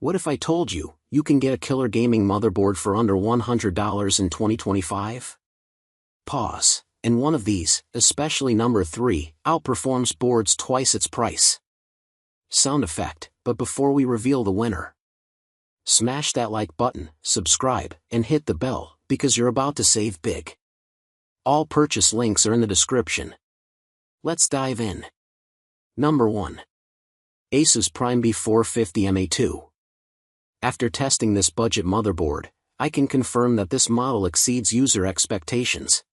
What if I told you, you can get a killer gaming motherboard for under $100 in 2025? Pause. And one of these, especially number 3, outperforms boards twice its price. Sound effect, but before we reveal the winner, smash that like button, subscribe, and hit the bell, because you're about to save big. All purchase links are in the description. Let's dive in. Number 1. ASUS Prime B450MA2. After testing this budget motherboard, I can confirm that this model exceeds user expectations.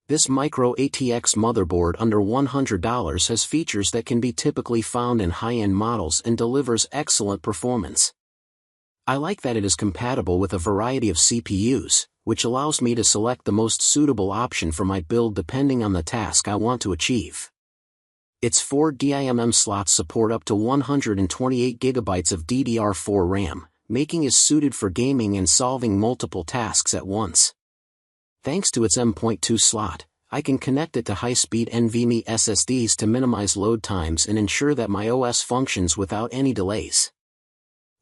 This micro ATX motherboard under $100 has features that can be typically found in high-end models and delivers excellent performance. I like that it is compatible with a variety of CPUs, which allows me to select the most suitable option for my build depending on the task I want to achieve. Its 4 DIMM slots support up to 128 GB of DDR4 RAM, making it suited for gaming and solving multiple tasks at once. Thanks to its M.2 slot, I can connect it to high-speed NVMe SSDs to minimize load times and ensure that my OS functions without any delays.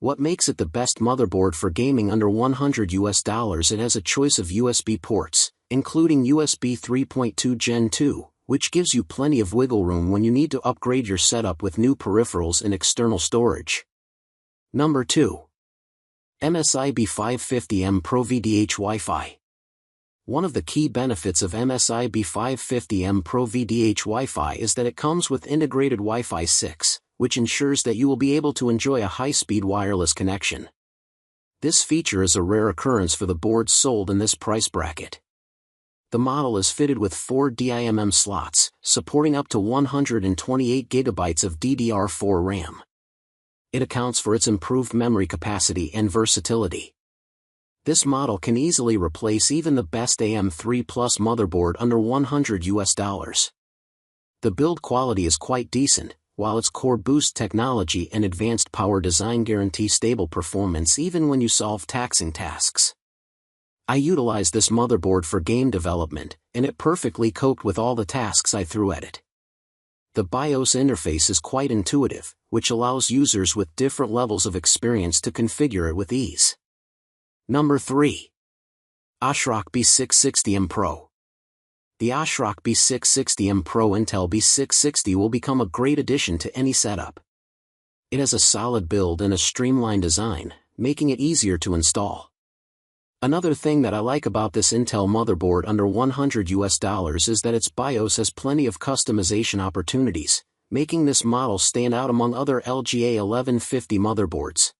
What makes it the best motherboard for gaming under $100? It has a choice of USB ports, including USB 3.2 Gen 2, which gives you plenty of wiggle room when you need to upgrade your setup with new peripherals and external storage. Number 2. MSI B550M Pro VDH Wi-Fi. One of the key benefits of MSI B550M Pro VDH Wi-Fi is that it comes with integrated Wi-Fi 6, which ensures that you will be able to enjoy a high-speed wireless connection. This feature is a rare occurrence for the boards sold in this price bracket. The model is fitted with 4 DIMM slots, supporting up to 128 GB of DDR4 RAM. It accounts for its improved memory capacity and versatility. This model can easily replace even the best AM3 Plus motherboard under $100. The build quality is quite decent, while its core boost technology and advanced power design guarantee stable performance even when you solve taxing tasks. I utilized this motherboard for game development, and it perfectly coped with all the tasks I threw at it. The BIOS interface is quite intuitive, which allows users with different levels of experience to configure it with ease. Number 3. ASRock B660M Pro. The ASRock B660M Pro Intel B660 will become a great addition to any setup. It has a solid build and a streamlined design, making it easier to install. Another thing that I like about this Intel motherboard under $100 is that its BIOS has plenty of customization opportunities, making this model stand out among other LGA 1150 motherboards.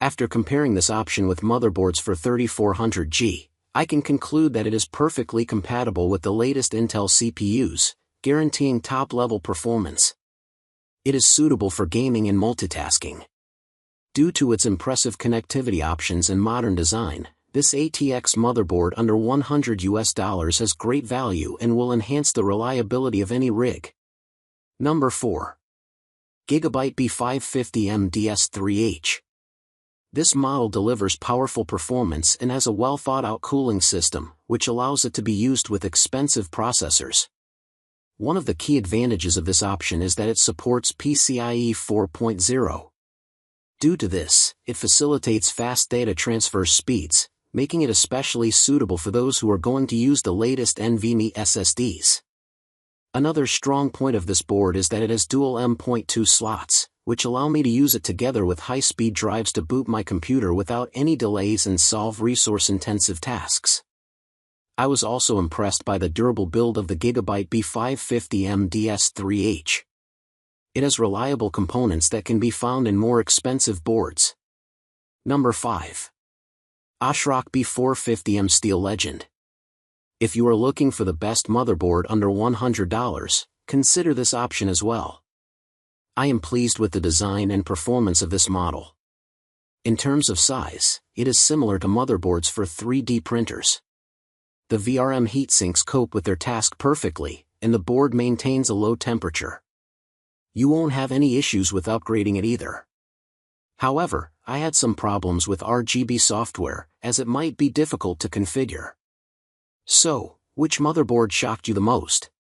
After comparing this option with motherboards for 3400G, I can conclude that it is perfectly compatible with the latest Intel CPUs, guaranteeing top-level performance. It is suitable for gaming and multitasking. Due to its impressive connectivity options and modern design, this ATX motherboard under $100 has great value and will enhance the reliability of any rig. Number 4. GIGABYTE B550M DS3H. This model delivers powerful performance and has a well-thought-out cooling system, which allows it to be used with expensive processors. One of the key advantages of this option is that it supports PCIe 4.0. Due to this, it facilitates fast data transfer speeds, making it especially suitable for those who are going to use the latest NVMe SSDs. Another strong point of this board is that it has dual M.2 slots, which allow me to use it together with high-speed drives to boot my computer without any delays and solve resource-intensive tasks. I was also impressed by the durable build of the GIGABYTE B550M DS3H. It has reliable components that can be found in more expensive boards. Number 5. ASRock B450M Steel Legend. If you are looking for the best motherboard under $100, consider this option as well. I am pleased with the design and performance of this model. In terms of size, it is similar to motherboards for 3D printers. The VRM heatsinks cope with their task perfectly, and the board maintains a low temperature. You won't have any issues with upgrading it either. However, I had some problems with RGB software, as it might be difficult to configure. So, which motherboard shocked you the most?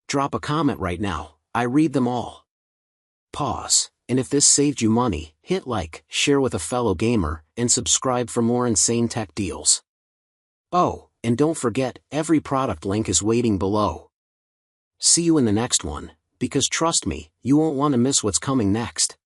Drop a comment right now, I read them all. Pause, and if this saved you money, hit like, share with a fellow gamer, and subscribe for more insane tech deals. Oh, and don't forget, every product link is waiting below. See you in the next one, because trust me, you won't want to miss what's coming next.